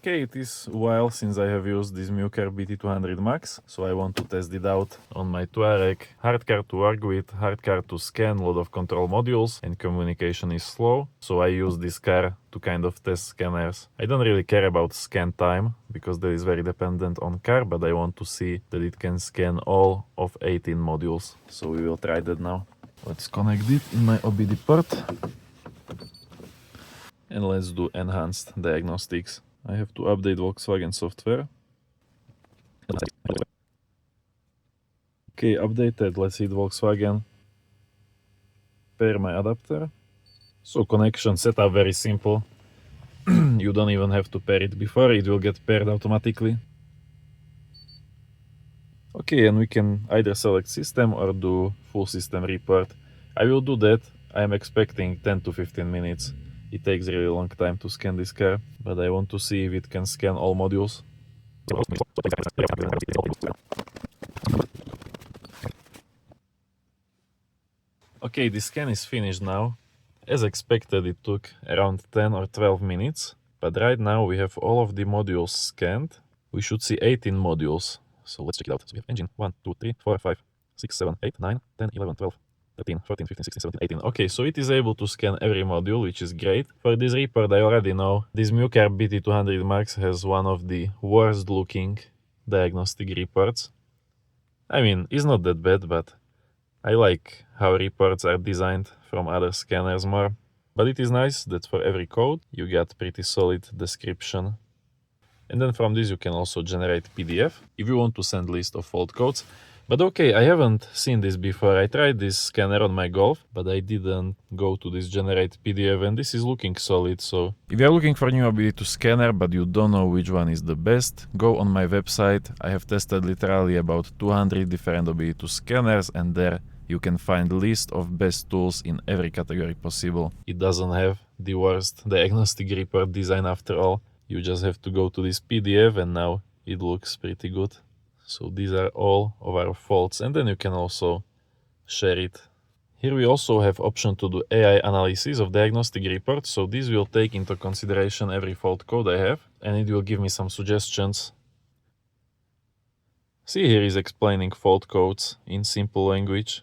Okay, it is a while since I have used this Muker BT200 Max, so I want to test it out on my Touareg. Hard car to work with, hard car to scan, lot of control modules, and communication is slow, so I use this car to kind of test scanners. I don't really care about scan time, because that is very dependent on car, but I want to see that it can scan all of 18 modules. So we will try that now. Let's connect it in my OBD port. And let's do enhanced diagnostics. I have to update Volkswagen software. Okay, updated. Let's hit Volkswagen. Pair my adapter. So connection setup very simple. You don't even have to pair it before, it will get paired automatically. Okay, and we can either select system or do full system report. I will do that. I am expecting 10 to 15 minutes. It takes really long time to scan this car, but I want to see if it can scan all modules. Okay, the scan is finished now. As expected, it took around 10 or 12 minutes, but right now we have all of the modules scanned. We should see 18 modules, so let's check it out. So we have engine 1, 2, 3, 4, 5, 6, 7, 8, 9, 10, 11, 12, 13, 14, 15, 16, 17, 18. Okay, so it is able to scan every module, which is great. For this report, I already know this Muker BT200 Max has one of the worst looking diagnostic reports. I mean, it's not that bad, but I like how reports are designed from other scanners more. But it is nice that for every code you get pretty solid description. And then from this you can also generate PDF if you want to send list of fault codes. But okay, I haven't seen this before. I tried this scanner on my Golf, but I didn't go to this generate PDF, and this is looking solid. So if you are looking for a new ability to scanner but you don't know which one is the best, go on my website. I have tested literally about 200 different ability to scanners, and there you can find a list of best tools in every category possible. It doesn't have the worst diagnostic report design after all. You just have to go to this PDF and now it looks pretty good. So these are all of our faults, and then you can also share it. Here we also have option to do AI analysis of diagnostic reports. So this will take into consideration every fault code I have, and it will give me some suggestions. See, here is explaining fault codes in simple language.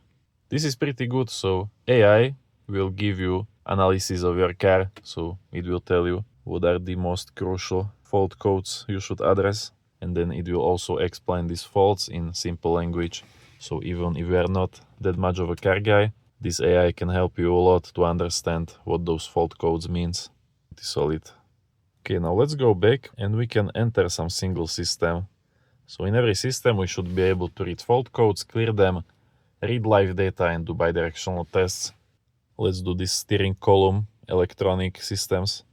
This is pretty good. So AI will give you analysis of your car. So it will tell you what are the most crucial fault codes you should address. And then it will also explain these faults in simple language. So even if you are not that much of a car guy, this AI can help you a lot to understand what those fault codes means. It is solid. Okay, now let's go back and we can enter some single system. So in every system we should be able to read fault codes, clear them, read live data and do bidirectional tests. Let's do this steering column, electronic systems.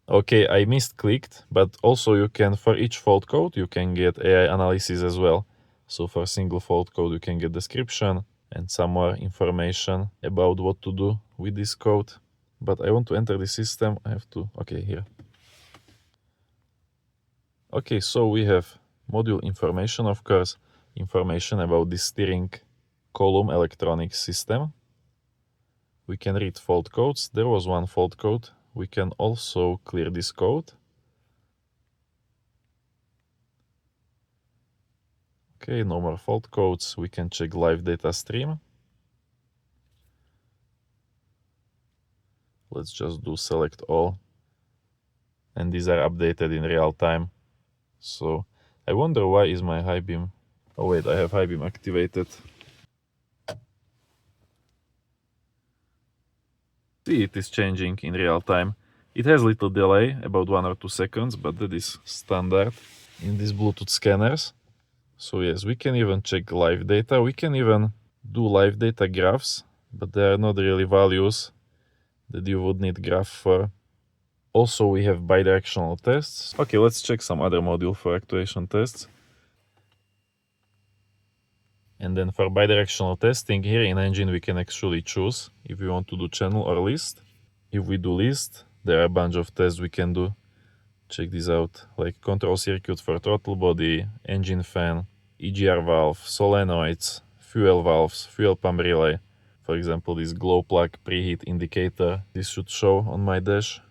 Okay, I misclicked, but also you can, for each fault code, you can get AI analysis as well. So for a single fault code, you can get description and some more information about what to do with this code. But I want to enter the system, I have to, okay, here. Okay, so we have module information, of course, information about the steering column electronic system. We can read fault codes. There was one fault code. We can also clear this code. Okay, no more fault codes. We can check live data stream. Let's just do select all. And these are updated in real time. So I wonder why is my high beam. Oh wait, I have high beam activated. See, it is changing in real time. It has little delay, about 1 or 2 seconds, but that is standard in these Bluetooth scanners. So yes, we can even check live data. We can even do live data graphs, but they are not really values that you would need graph for. Also, we have bidirectional tests. Okay, let's check some other module for actuation tests. And then for bidirectional testing, here in engine we can actually choose if we want to do channel or list. If we do list, there are a bunch of tests we can do. Check this out, like control circuit for throttle body, engine fan, EGR valve, solenoids, fuel valves, fuel pump relay. For example, this glow plug preheat indicator, this should show on my dash.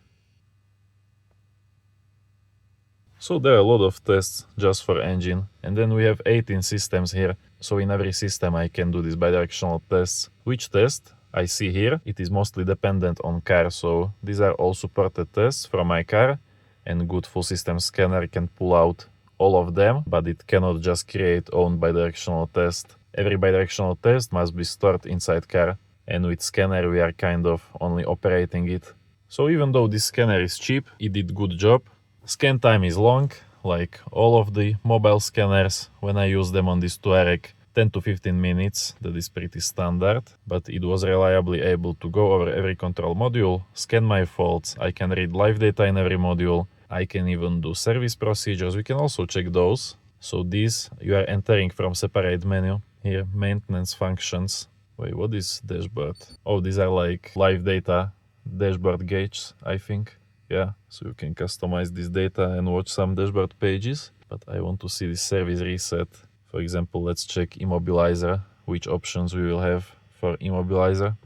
So there are a lot of tests just for engine, and then we have 18 systems here. So in every system I can do these bidirectional tests. Which test I see here, it is mostly dependent on car, so these are all supported tests from my car, and good full system scanner can pull out all of them, but it cannot just create own bidirectional test. Every bidirectional test must be stored inside car, and with scanner we are kind of only operating it. So even though this scanner is cheap, it did good job. Scan time is long, like all of the mobile scanners. When I use them on this Touareg, 10 to 15 minutes, that is pretty standard, but it was reliably able to go over every control module, scan my faults, I can read live data in every module, I can even do service procedures, we can also check those. So these you are entering from separate menu. Here, maintenance functions. Wait, what is dashboard? Oh, these are like live data dashboard gauges, I think. Yeah, so you can customize this data and watch some dashboard pages. But I want to see the service reset. For example, let's check immobilizer, which options we will have for immobilizer.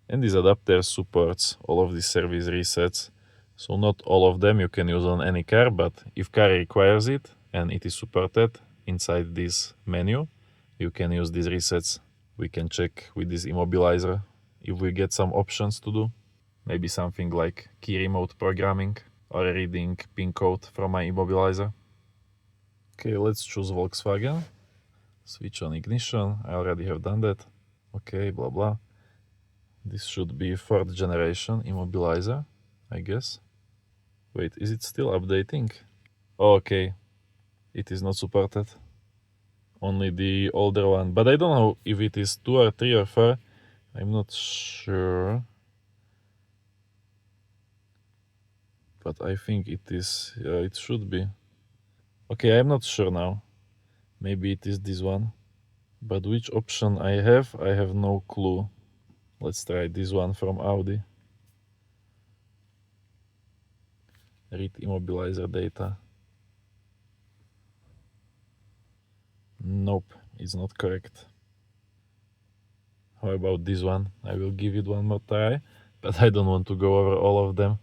And this adapter supports all of these service resets. So not all of them you can use on any car, but if car requires it and it is supported inside this menu, you can use these resets. We can check with this immobilizer if we get some options to do. Maybe something like key remote programming or reading pin code from my immobilizer. Okay, let's choose Volkswagen. Switch on ignition. I already have done that. Okay, blah blah. This should be 4th generation immobilizer, I guess. Wait, is it still updating? Oh, okay, it is not supported. Only the older one. But I don't know if it is 2 or 3 or 4. I'm not sure. But I think it is, yeah, it should be. Okay, I'm not sure now. Maybe it is this one. But which option I have no clue. Let's try this one from Audi. Read immobilizer data. Nope, it's not correct. How about this one? I will give it one more try, but I don't want to go over all of them.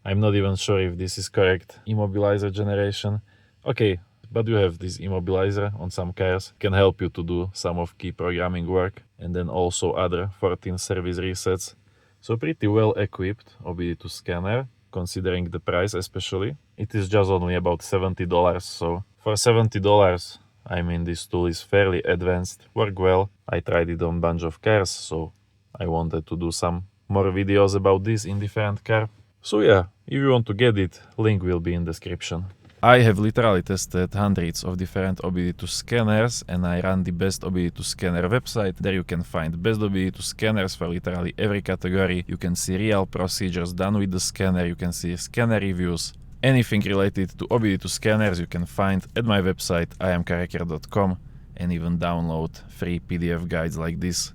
I'm not even sure if this is correct. Immobilizer generation. Okay, but you have this immobilizer on some cars. Can help you to do some of key programming work, and then also other 14 service resets. So pretty well equipped OBD2 scanner, considering the price especially. It is just only about $70, so for $70, I mean, this tool is fairly advanced, work well. I tried it on a bunch of cars, so I wanted to do some more videos about this in different car. So yeah, if you want to get it, link will be in description. I have literally tested hundreds of different OBD2 scanners, and I run the best OBD2 scanner website. There you can find best OBD2 scanners for literally every category. You can see real procedures done with the scanner, you can see scanner reviews. Anything related to OBD2 scanners you can find at my website iamcarhacker.com, and even download free PDF guides like this.